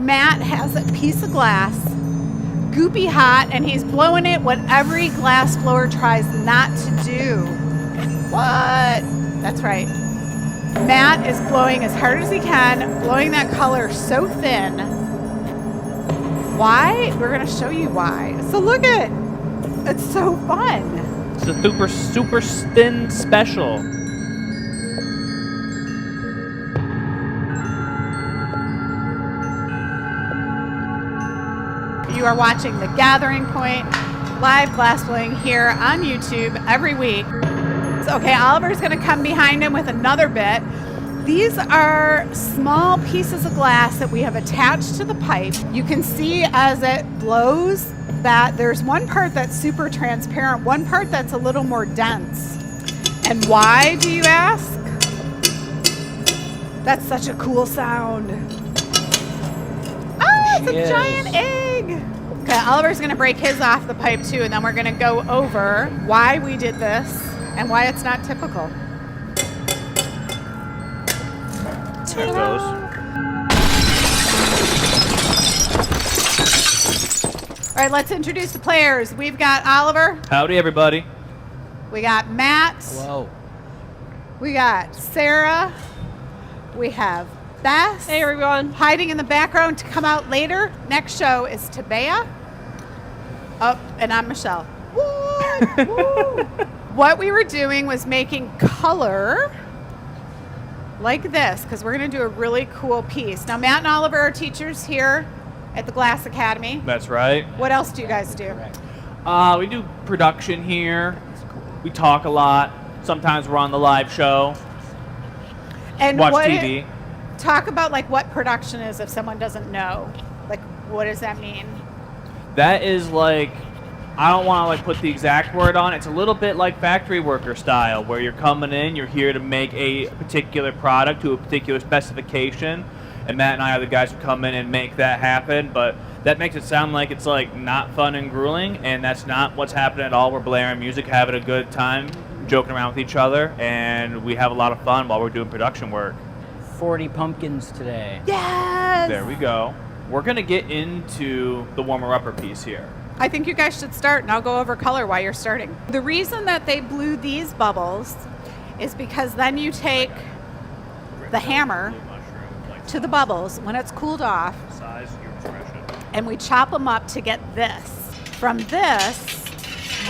Matt has a piece of glass, goopy hot, and he's blowing it what every glass blower tries not to do. What? That's right. Matt is blowing as hard as he can, blowing that color so thin. Why? We're going to show you why. So look at it. It's so fun. It's a super thin special. You are watching The Gathering Point live glass blowing here on YouTube every week. So, okay, Oliver's going to come behind him with another bit. These are small pieces of glass that we have attached to the pipe. You can see as it blows that there's one part that's super transparent, one part that's a little more dense. And why, do you ask? That's such a cool sound. Ah, it's a giant egg. Okay, Oliver's going to break his off the pipe too, and then we're going to go over why we did this and why it's not typical. There it goes. All right, let's introduce the players. We've got Oliver. Howdy, everybody. We got Matt. Hello. We got Sarah. We have Beth. Hey, everyone. Hiding in the background to come out later. Next show is Tabea. Oh, and I'm Michelle. What? Woo. What we were doing was making color like this, because we're going to do a really cool piece. Now, Matt and Oliver are teachers here at the Glass Academy. That's right. What else do you guys do? We do production here. We talk a lot. Sometimes we're on the live show. And watch TV. Talk about like what production is if someone doesn't know. Like, what does that mean? That is like, I don't want to like put the exact word on. It's a little bit like factory worker style, where you're coming in, you're here to make a particular product to a particular specification, and Matt and I are the guys who come in and make that happen. But that makes it sound like it's like not fun and grueling, and that's not what's happening at all. We're blaring music, having a good time, joking around with each other, and we have a lot of fun while we're doing production work. 40 pumpkins today. Yes! There we go. We're going to get into the warmer-upper piece here. I think you guys should start, and I'll go over color while you're starting. The reason that they blew these bubbles is because then you take the hammer to the bubbles when it's cooled off, and we chop them up to get this. From this,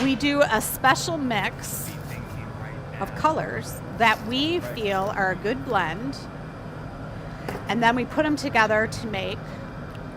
we do a special mix of colors that we feel are a good blend, and then we put them together to make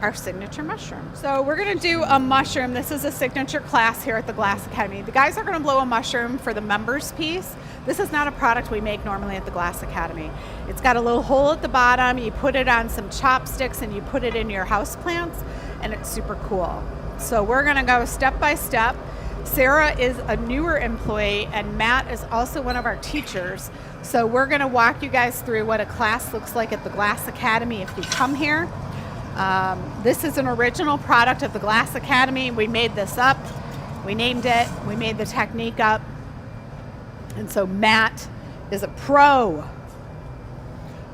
our signature mushroom. So we're going to do a mushroom. This is a signature class here at the Glass Academy. The guys are going to blow a mushroom for the members piece. This is not a product we make normally at the Glass Academy. It's got a little hole at the bottom. You put it on some chopsticks and you put it in your house plants, and it's super cool. So we're going to go step by step. Sarah is a newer employee, and Matt is also one of our teachers. So we're going to walk you guys through what a class looks like at the Glass Academy if you come here. This is an original product of the Glass Academy. We made this up. We named it. We made the technique up. And so Matt is a pro.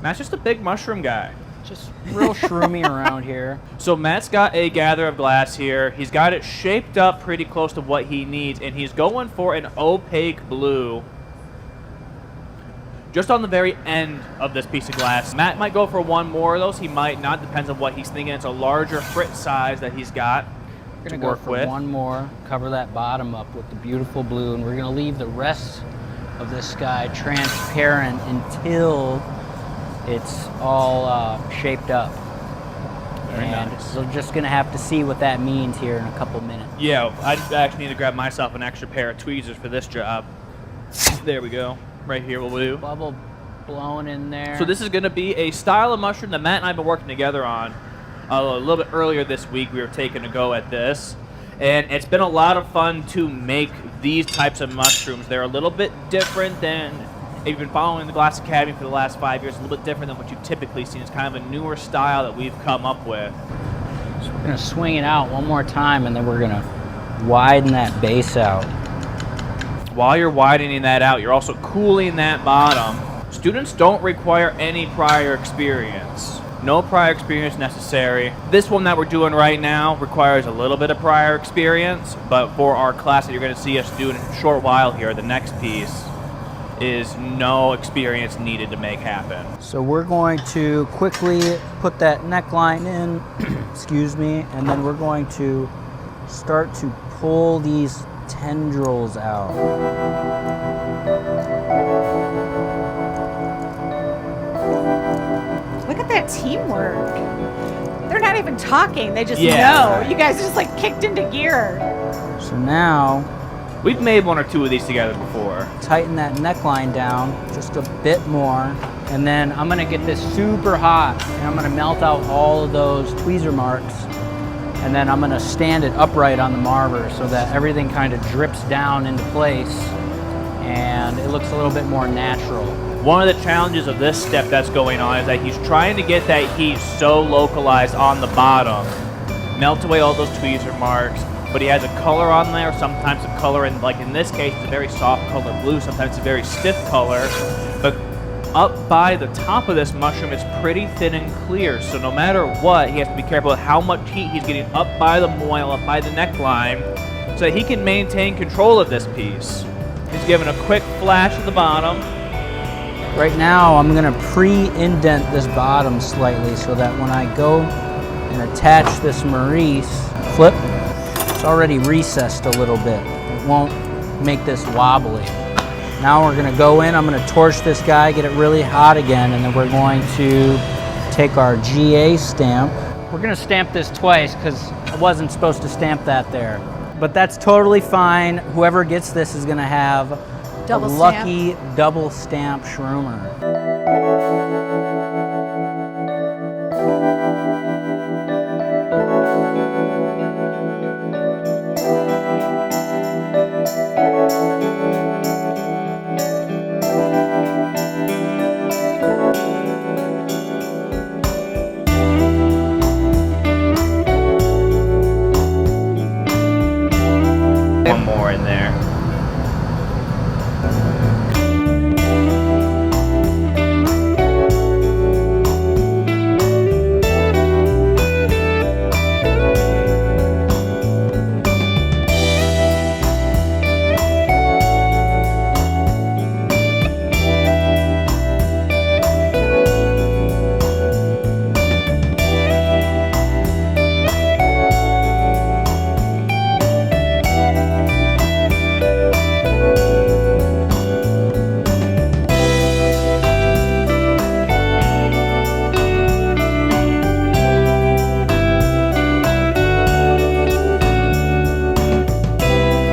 Matt's just a big mushroom guy. Just real shroomy around here. So Matt's got a gather of glass here. He's got it shaped up pretty close to what he needs, and he's going for an opaque blue just on the very end of this piece of glass. Matt might go for one more of those. He might not. Depends on what he's thinking. It's a larger frit size that he's got We're to going to go work for with. one more, cover that bottom up with the beautiful blue, and we're going to leave the rest of this guy transparent until it's all shaped up. Very and nice. we're just going to have to see what that means here in a couple minutes. Yeah, I actually need to grab myself an extra pair of tweezers for this job. There we go. Right here we'll do. Bubble blown in there. So this is going to be a style of mushroom that Matt and I have been working together on. A little bit earlier this week we were taking a go at this. And it's been a lot of fun to make these types of mushrooms. They're a little bit different than, if you've been following the Glass Academy for the last 5 years, a little bit different than what you've typically seen. It's kind of a newer style that we've come up with. So we're going to swing it out one more time, and then we're going to widen that base out. While you're widening that out, you're also cooling that bottom. Students don't require any prior experience. No prior experience necessary. This one that we're doing right now requires a little bit of prior experience, but for our class that you're going to see us do in a short while here, the next piece is no experience needed to make happen. So we're going to quickly put that neckline in, excuse me, and then we're going to start to pull these tendrils out. Look at that teamwork. They're not even talking, they just Yeah. know. You guys just like kicked into gear. So now, We've made one or two of these together before. tighten that neckline down just a bit more, and then I'm gonna get this super hot, and I'm gonna melt out all of those tweezer marks, and then I'm gonna stand it upright on the marver so that everything kind of drips down into place, and it looks a little bit more natural. One of the challenges of this step that's going on is that he's trying to get that heat so localized on the bottom, melt away all those tweezer marks, but he has a color on there, sometimes a color, and like in this case, it's a very soft color blue, sometimes it's a very stiff color, but up by the top of this mushroom is pretty thin and clear, so no matter what, he has to be careful with how much heat he's getting up by the moil, up by the neckline, so that he can maintain control of this piece. He's giving a quick flash at the bottom. Right now, I'm gonna pre-indent this bottom slightly so that when I go and attach this Maurice, flip, it's already recessed a little bit. It won't make this wobbly. Now we're gonna go in, I'm gonna torch this guy, get it really hot again, and then we're going to take our GA stamp. We're gonna stamp this twice because I wasn't supposed to stamp that there. But that's totally fine. Whoever gets this is gonna have Double a stamp. lucky double stamp shroomer. One more in there.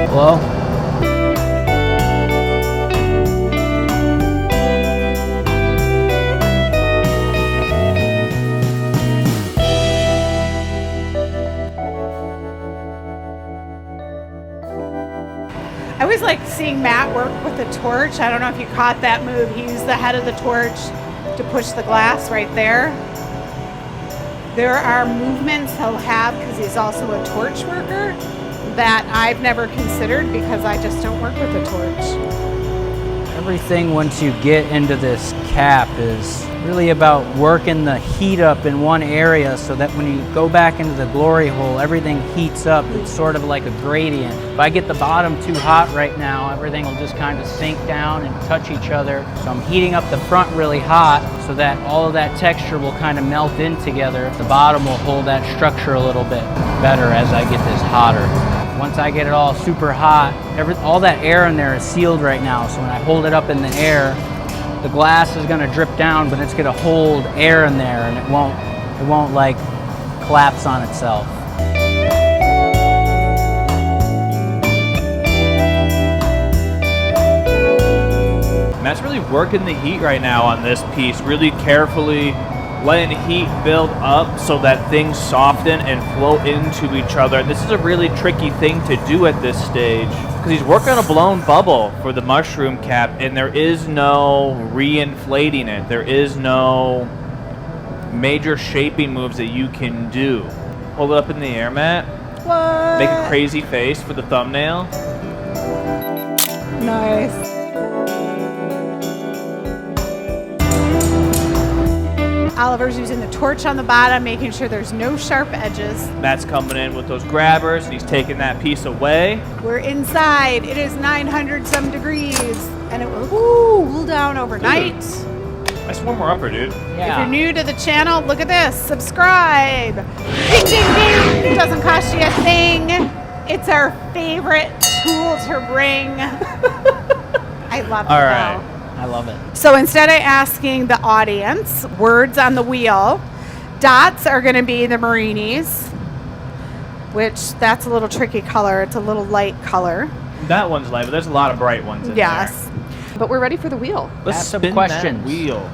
Hello? I always like seeing Matt work with a torch. I don't know if you caught that move. He used the head of the torch to push the glass right there. There are movements he'll have, because he's also a torch worker, that I've never considered because I just don't work with a torch. Everything once you get into this cap is really about working the heat up in one area so that when you go back into the glory hole, everything heats up. It's sort of like a gradient. If I get the bottom too hot right now, everything will just kind of sink down and touch each other. So I'm heating up the front really hot so that all of that texture will kind of melt in together. The bottom will hold that structure a little bit better as I get this hotter. Once I get it all super hot, all that air in there is sealed right now. So when I hold it up in the air, the glass is going to drip down, but it's going to hold air in there, and it won't like collapse on itself. Matt's really working the heat right now on this piece, really carefully letting the heat build up so that things soften and flow into each other. And this is a really tricky thing to do at this stage because he's working on a blown bubble for the mushroom cap, and there is no re-inflating it. There is no major shaping moves that you can do. Hold it up in the air, Matt. What? Make a crazy face for the thumbnail. Nice. Oliver's using the torch on the bottom, making sure there's no sharp edges. Matt's coming in with those grabbers, and he's taking that piece away. We're inside. It is 900 some degrees, and it will cool down overnight. Nice warmer upper, dude. If you're new to the channel, look at this. Subscribe. Ding, ding, ding. It doesn't cost you a thing. It's our favorite tool to bring. I love it. All right. I love it. So instead of asking the audience words on the wheel, dots are going to be the marinis, which that's a little tricky color. It's a little light color. That one's light, but there's a lot of bright ones in Yes. But we're ready for the wheel. there. Let's Ask some spin questions. that wheel.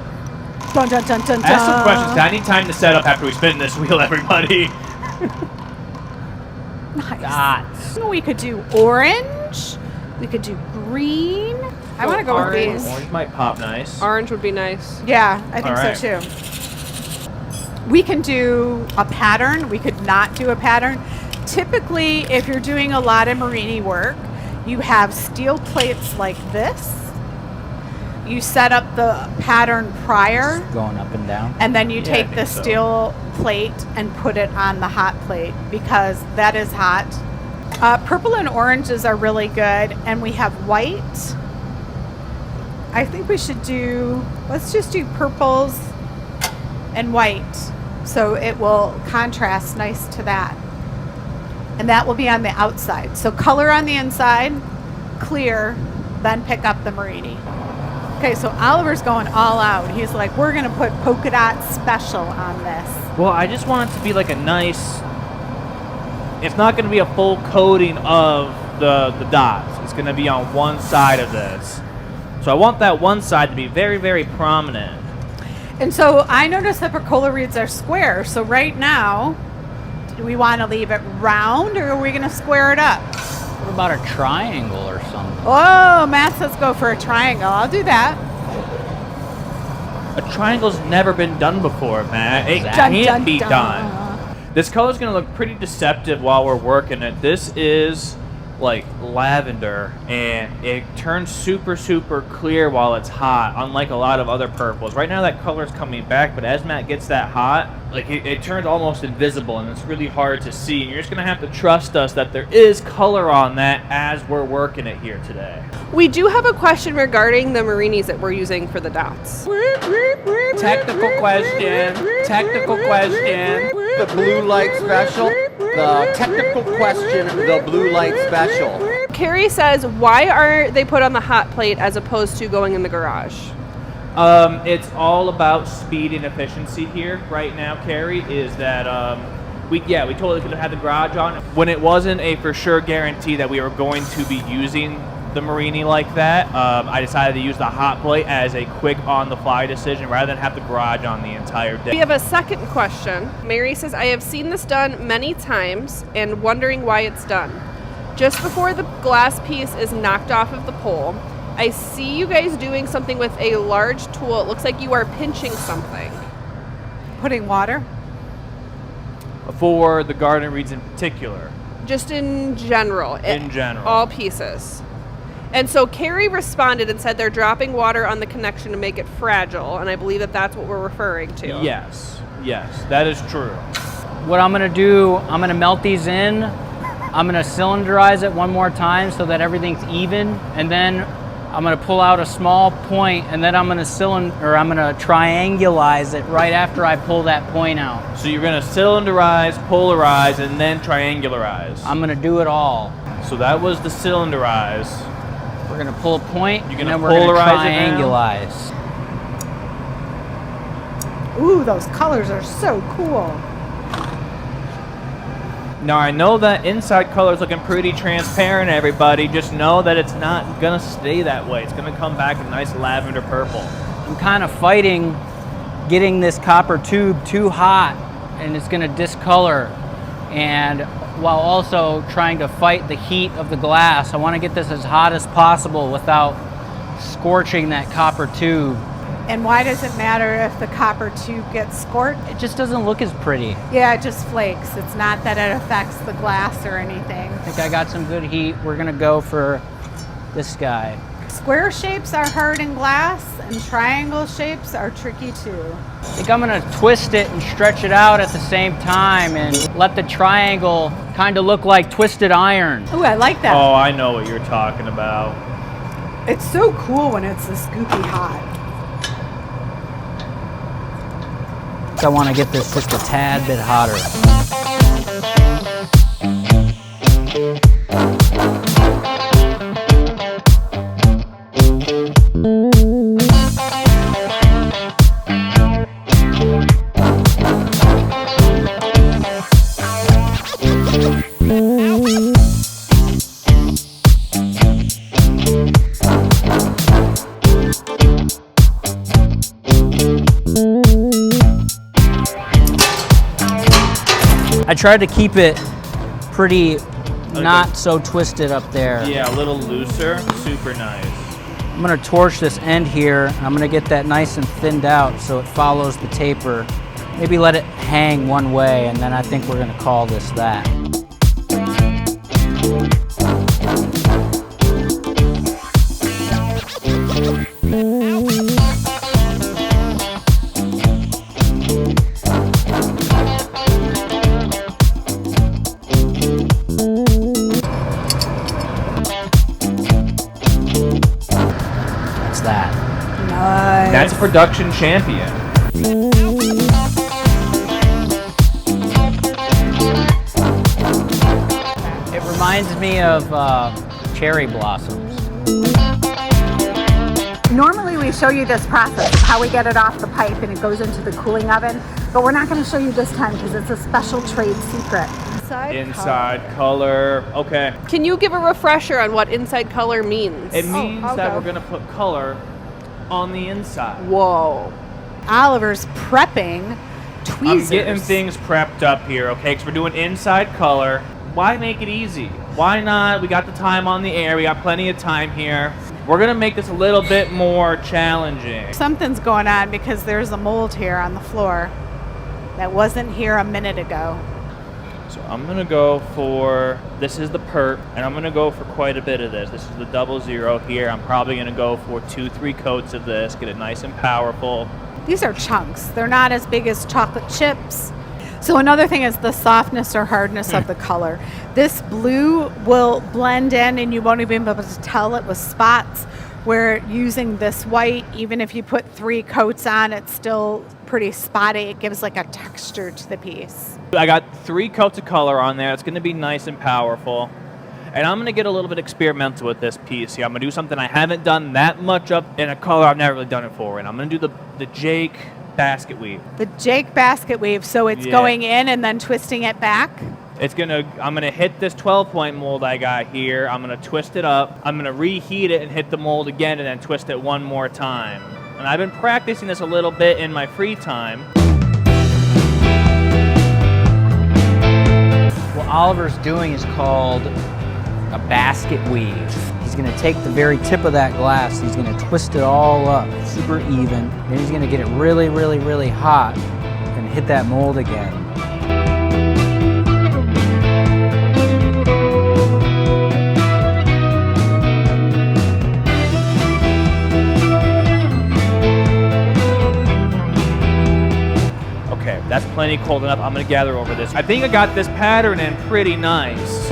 Dun, dun, dun, dun, Ask some dun. questions. I need time to set up after we spin this wheel, everybody. Nice. Dots. We could do orange. We could do green. I want to go with Orange. these. Orange might pop nice. Orange would be nice. Yeah, I think All right. so too. We can do a pattern. We could not do a pattern. Typically, if you're doing a lot of marini work, you have steel plates like this. You set up the pattern prior, Going up and down. and then you Yeah, I take think the so. steel plate and put it on the hot plate because that is hot. Purple and oranges are really good, and we have white. I think we should let's just do purples and white so it will contrast nice to that. And that will be on the outside. So color on the inside, clear, then pick up the marini. Okay, so Oliver's going all out. He's like, we're going to put polka dot special on this. Well, I just want it to be like a nice. It's not going to be a full coating of the dots. It's going to be on one side of this. So I want that one side to be very, very prominent. And so I noticed that percola reeds are square. So right now, do we want to leave it round or are we going to square it up? What about a triangle or something? Oh, Matt says go for a triangle. I'll do that. A triangle's never been done before, Matt. It Exactly. can't be done. This color's going to look pretty deceptive while we're working it. This is like lavender, and it turns super, super clear while it's hot, unlike a lot of other purples. Right now that color's coming back, but as Matt gets that hot, like it turns almost invisible, and it's really hard to see. And you're just going to have to trust us that there is color on that as we're working it here today. We do have a question regarding the marinis that we're using for the dots. Technical question. Technical question. The blue light special. The technical question, the blue light special. Carrie says, why are they put on the hot plate as opposed to going in the garage? It's all about speed and efficiency here right now, Carrie, is that we totally could have had the garage on. When it wasn't a for sure guarantee that we were going to be using the marini like that, I decided to use the hot plate as a quick on-the-fly decision rather than have the garage on the entire day. We have a second question. Mary says, I have seen this done many times and wondering why it's done. Just before the glass piece is knocked off of the pole, I see you guys doing something with a large tool. It looks like you are pinching something. Putting water. For the garden reeds in particular. Just in general. In general. All pieces. And so Carrie responded and said they're dropping water on the connection to make it fragile, and I believe that that's what we're referring to. Yes, that is true. What I'm gonna do, I'm gonna melt these in. I'm gonna cylinderize it one more time so that everything's even, and then I'm gonna pull out a small point, and then I'm gonna triangulize it right after I pull that point out. So you're going to cylinderize, polarize, and then triangularize. I'm gonna do it all. So that was the cylinderize. We're gonna pull a point, You're and gonna then we're gonna polarize it now? triangulize. Ooh, those colors are so cool. Now I know that inside color is looking pretty transparent, everybody. Just know that it's not gonna stay that way. It's gonna come back a nice lavender purple. I'm kind of fighting getting this copper tube too hot, and it's gonna discolor. And while also trying to fight the heat of the glass, I wanna get this as hot as possible without scorching that copper tube. And why does it matter if the copper tube gets scorched? It just doesn't look as pretty. Yeah, it just flakes. It's not that it affects the glass or anything. I think I got some good heat. We're gonna go for this guy. Square shapes are hard in glass, and triangle shapes are tricky too. I think I'm gonna twist it and stretch it out at the same time and let the triangle kind of look like twisted iron. Ooh, I like that. Oh, I know what you're talking about. It's so cool when it's this goopy hot. So I want to get this just a tad bit hotter. I tried to keep it pretty not so twisted up there. Yeah, a little looser. Super nice. I'm gonna torch this end here. I'm gonna get that nice and thinned out so it follows the taper. Maybe let it hang one way, and then I think we're gonna call this that. That's a production champion. It reminds me of cherry blossoms. Normally we show you this process of how we get it off the pipe and it goes into the cooling oven, but we're not going to show you this time because it's a special trade secret. Inside color. Okay. Can you give a refresher on what inside color means? It means that okay. we're going to put color on the inside. Whoa. Oliver's prepping tweezers. I'm getting things prepped up here, okay? Because we're doing inside color. Why make it easy? Why not? We got the time on the air. We got plenty of time here. We're going to make this a little bit more challenging. Something's going on because there's a mold here on the floor that wasn't here a minute ago. So I'm going to go for, this is the perp, and I'm going to go for quite a bit of this. This is the 00 here. I'm probably going to go for 2-3 coats of this, get it nice and powerful. These are chunks. They're not as big as chocolate chips. So another thing is the softness or hardness of the color. This blue will blend in and you won't even be able to tell it with spots, where using this white, even if you put 3 coats on, it's still pretty spotty. It gives like a texture to the piece. I got 3 coats of color on there. It's going to be nice and powerful. And I'm going to get a little bit experimental with this piece here. I'm going to do something I haven't done that much of in a color I've never really done it for. And I'm going to do the Jake basket weave. The Jake basket weave, so it's going in and then twisting it back. I'm gonna hit this 12-point mold I got here. I'm gonna twist it up. I'm gonna reheat it and hit the mold again and then twist it one more time. And I've been practicing this a little bit in my free time. What Oliver's doing is called a basket weave. He's gonna take the very tip of that glass, he's gonna twist it all up, super even. Then he's gonna get it really, really, really hot and hit that mold again. Okay, that's plenty cold enough. I'm gonna gather over this. I think I got this pattern in pretty nice.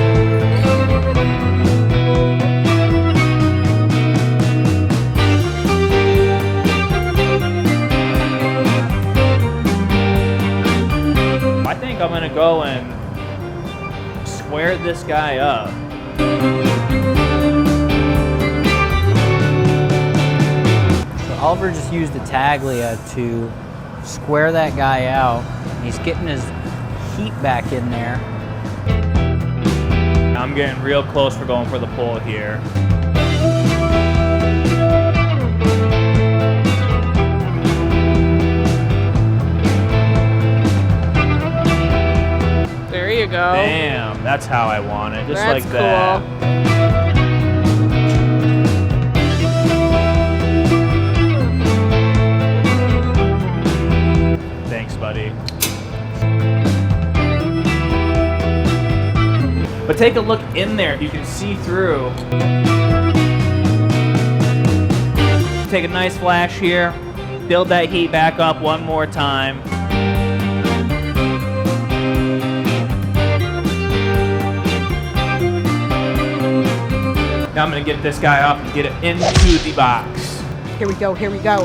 I think I'm gonna go and square this guy up. So Oliver just used the Taglia to square that guy out. He's getting his heat back in there. I'm getting real close for going for the pull here. There you go. Bam, that's how I want it, just That's like that. cool. Thanks, buddy. But take a look in there, you can see through. take a nice flash here, build that heat back up one more time. Now I'm gonna get this guy off and get it into the box. Here we go, here we go.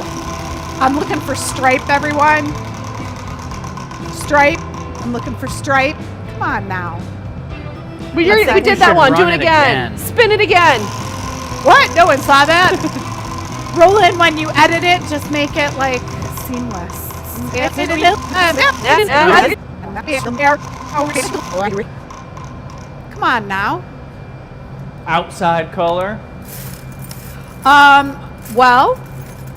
I'm looking for stripe, everyone. Stripe. I'm looking for stripe. Come on now. We did that one. Do it again. Spin it again. What? No one saw that? Roll in when you edit it. Just make it like seamless. Come on now. Outside color. Well,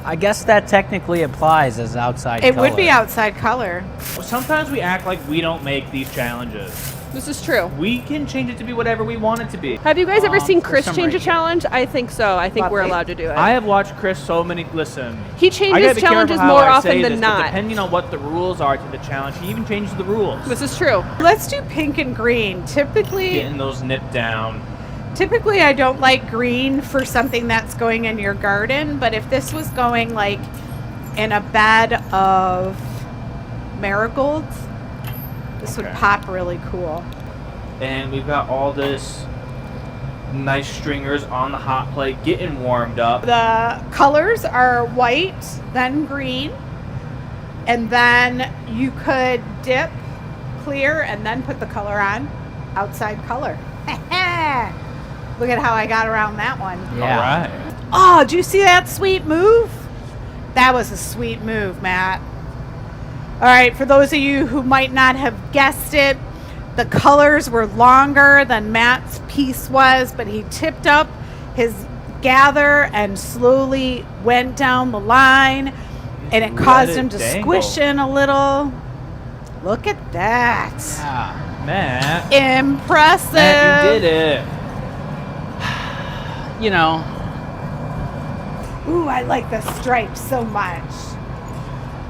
I guess that technically applies as outside it color. would be outside color. Well, sometimes we act like we don't make these challenges. This is true. We can change it to be whatever we want it to be. Have you guys ever seen for Chris some change a reason. challenge? I think so. I think we're Lovely. allowed to do it. I have watched Chris so many. Listen, He I gotta changes be challenges careful how more I often say than this, but not. depending on what the rules are to the challenge, he even changes the rules. This is true. Let's do pink and green. Getting those nipped down. Typically I don't like green for something that's going in your garden, but if this was going like in a bed of marigolds, this would Okay. pop really cool. And we've got all this nice stringers on the hot plate getting warmed up. The colors are white, then green, and then you could dip, clear, and then put the color on. Outside color. Look at how I got around that one. Yeah. All right. Oh, do you see that sweet move? That was a sweet move, Matt. All right, for those of you who might not have guessed it, the colors were longer than Matt's piece was, but he tipped up his gather and slowly went down the line, and it Let caused it him to dangle. squish in a little. Look at that. Yeah. Matt. Impressive. Matt, you did it. You know, Ooh, I like the stripes so much.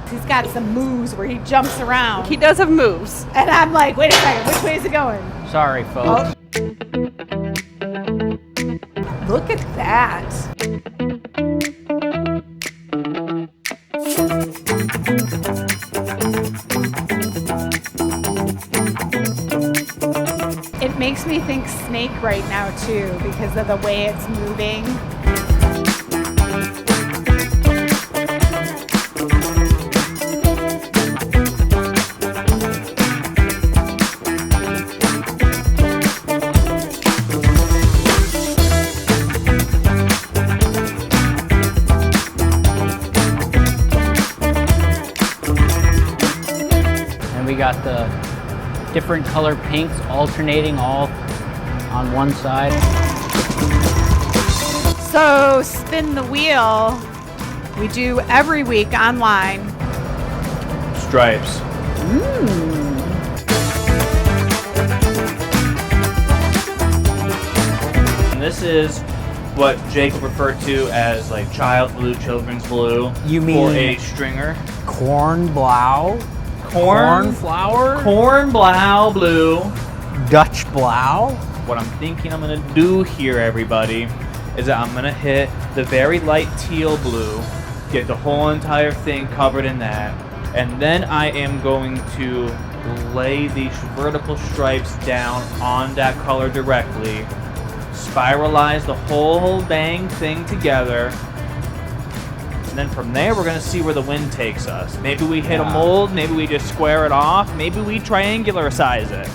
He's got some moves where he jumps around. He does have moves. And I'm like, wait a second, which way is it going? sorry, folks. Look at that. It makes me think snake right now too because of the way it's moving. And we got the different color pinks alternating all on one side. So spin the wheel. We do every week online. Stripes. And this is what Jake referred to as like child blue, children's blue. You for mean- a stringer? Corn blau, Corn flower, blau blue. Dutch blau. What I'm thinking I'm gonna do here, everybody, is that I'm gonna hit the very light teal blue, get the whole entire thing covered in that, and then I am going to lay these vertical stripes down on that color directly, spiralize the whole dang thing together, and then from there we're gonna see where the wind takes us. Maybe we hit a Yeah. mold, maybe we just square it off, maybe we triangularize it.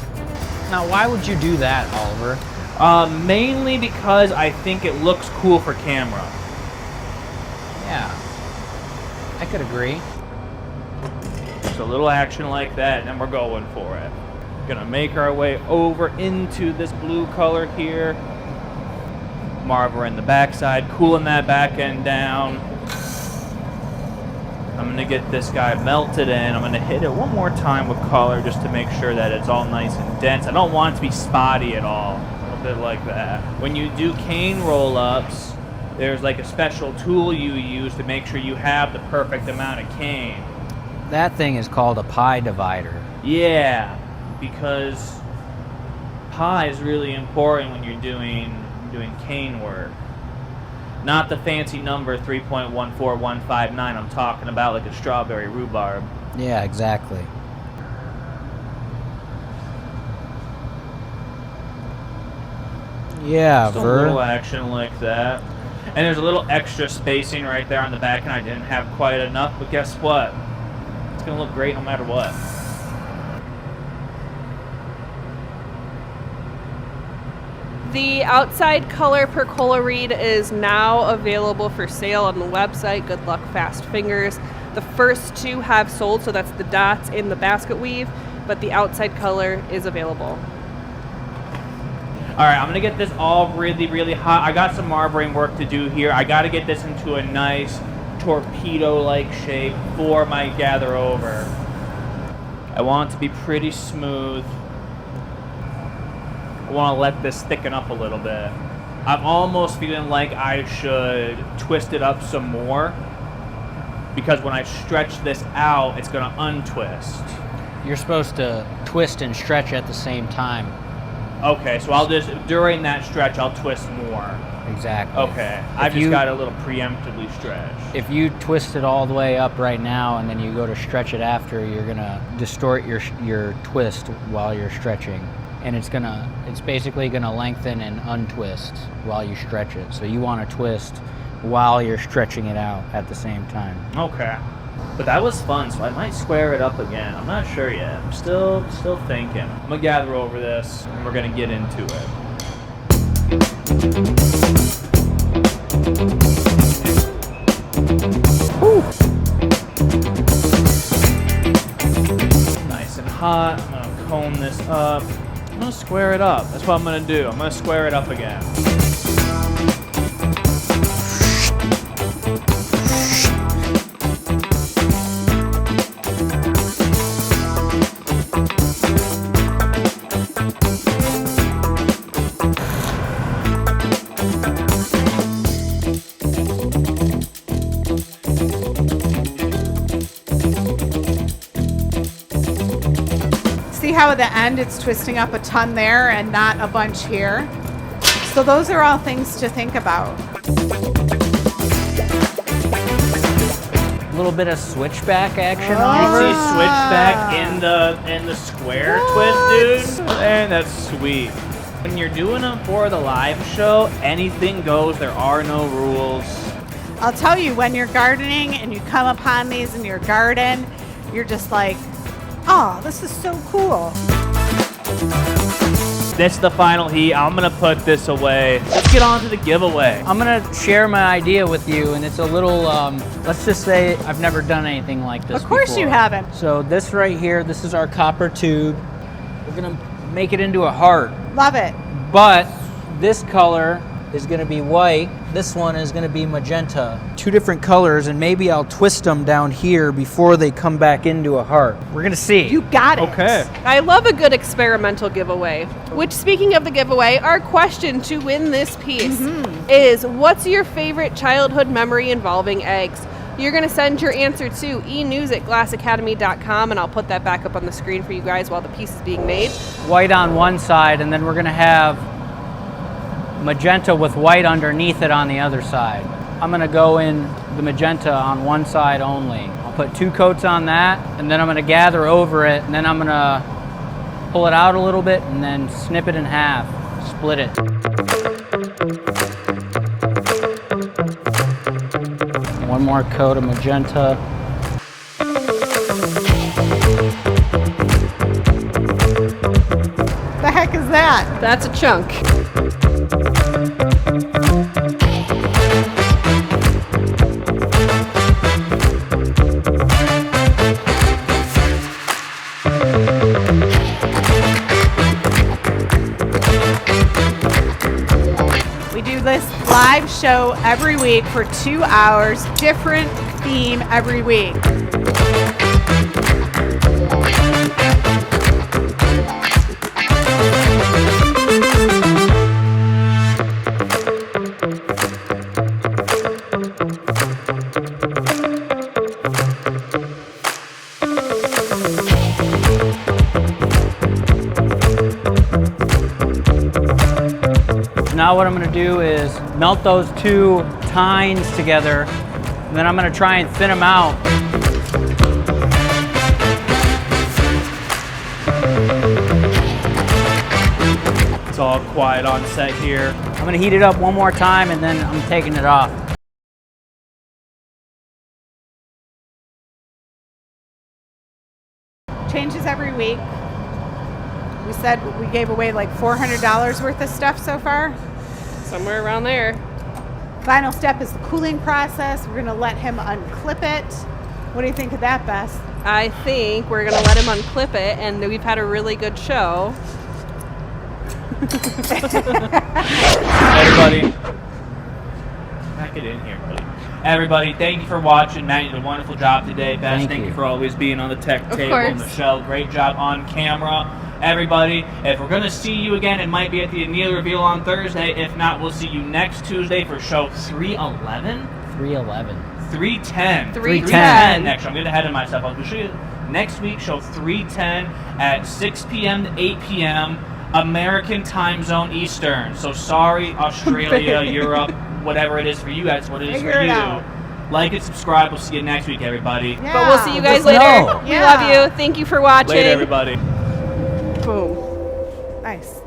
Now, why would you do that, Oliver? Mainly because I think it looks cool for camera. Yeah, I could agree. Just a little action like that, and we're going for it. Gonna make our way over into this blue color here. Marver in the backside, cooling that back end down. I'm gonna get this guy melted in. I'm gonna hit it one more time with color just to make sure that it's all nice and dense. I don't want it to be spotty at all. A bit like that. When you do cane roll-ups, there's like a special tool you use to make sure you have the perfect amount of cane. That thing is called a pie divider. Yeah, because pie is really important when you're doing cane work. Not the fancy number 3.14159. I'm talking about like a strawberry rhubarb. Yeah, exactly. Yeah, Just a little action like that. And there's a little extra spacing right there on the back, and I didn't have quite enough, but guess what? It's gonna look great no matter what. The outside color percola reed is now available for sale on the website. Good luck, fast fingers. The first two have sold, so that's the dots in the basket weave, but the outside color is available. All right, I'm gonna get this all really, really hot. I got some marbling work to do here. I gotta get this into a nice torpedo-like shape for my gather over. I want it to be pretty smooth. I want to let this thicken up a little bit. I'm almost feeling like I should twist it up some more, because when I stretch this out, it's going to untwist. You're supposed to twist and stretch at the same time. Okay, so I'll just, during that stretch, I'll twist more. Exactly. Okay, I've just got a little preemptively stretch. If you twist it all the way up right now and then you go to stretch it after, you're going to distort your twist while you're stretching. And it's basically gonna lengthen and untwist while you stretch it. So you want to twist while you're stretching it out at the same time. Okay, but that was fun, so I might square it up again. I'm not sure yet. I'm still thinking. I'm gonna gather over this, and we're gonna get into it. Whew. Nice and hot. I'm gonna comb this up. I'm gonna square it up. That's what I'm gonna do. I'm gonna square it up again. See how at the end it's twisting up a ton there and not a bunch here? So those are all things to think about. A little bit of switchback action You on see it. switchback in the square twist, dude? And that's sweet. When you're doing them for the live show, anything goes. There are no rules. I'll tell you, when you're gardening and you come upon these in your garden, you're just like, oh, this is so cool. This is the final heat. I'm gonna put this away. Let's get on to the giveaway. I'm gonna share my idea with you, and it's a little, let's just say I've never done anything like this Of course before. you haven't. So this right here, this is our copper tube. We're gonna make it into a heart. Love it. But this color is gonna be white. This one is gonna be magenta. Two different colors, and maybe I'll twist them down here before they come back into a heart. We're gonna see. You got it. Okay. I love a good experimental giveaway. Which, speaking of the giveaway, our question to win this piece is, what's your favorite childhood memory involving eggs? You're going to send your answer to enews@glassacademy.com, and I'll put that back up on the screen for you guys while the piece is being made. White on one side, and then we're gonna have magenta with white underneath it on the other side. I'm gonna go in the magenta on one side only. I'll put 2 coats on that, and then I'm gonna gather over it, and then I'm gonna pull it out a little bit and then snip it in half, split it. One more coat of magenta. The heck is that? That's a chunk. We do this live show every week for 2 hours, different theme every week. Now what I'm gonna do is melt those 2 tines together, and then I'm gonna try and thin them out. It's all quiet on set here. I'm gonna heat it up one more time and then I'm taking it off. Changes every week. We said we gave away like $400 worth of stuff so far. Somewhere around there. Final step is the cooling process. We're going to let him unclip it. What do you think of that, Bess? I think we're going to let him unclip it, and we've had a really good show. Everybody, back it in here, buddy. Everybody, thank you for watching. Matt, you did a wonderful job today. Bess, thank you for always being on the tech table. course. Michelle, great job on camera. Everybody, if we're going to see you again, it might be at the Anneal reveal on Thursday. If not, we'll see you next Tuesday for show 311? 311. 310. 310. Next show. I'm getting ahead of myself. I'll show you next week, show 310 at 6 p.m. to 8 p.m. American time zone Eastern. So sorry, Australia, Europe, whatever it is for you. That's what it is Figure for it you. out. Like and subscribe. We'll see you next week, everybody. Yeah. But we'll see you guys Let's later. know. We Yeah. love you. Thank you for watching. Later, everybody. Boom. Nice.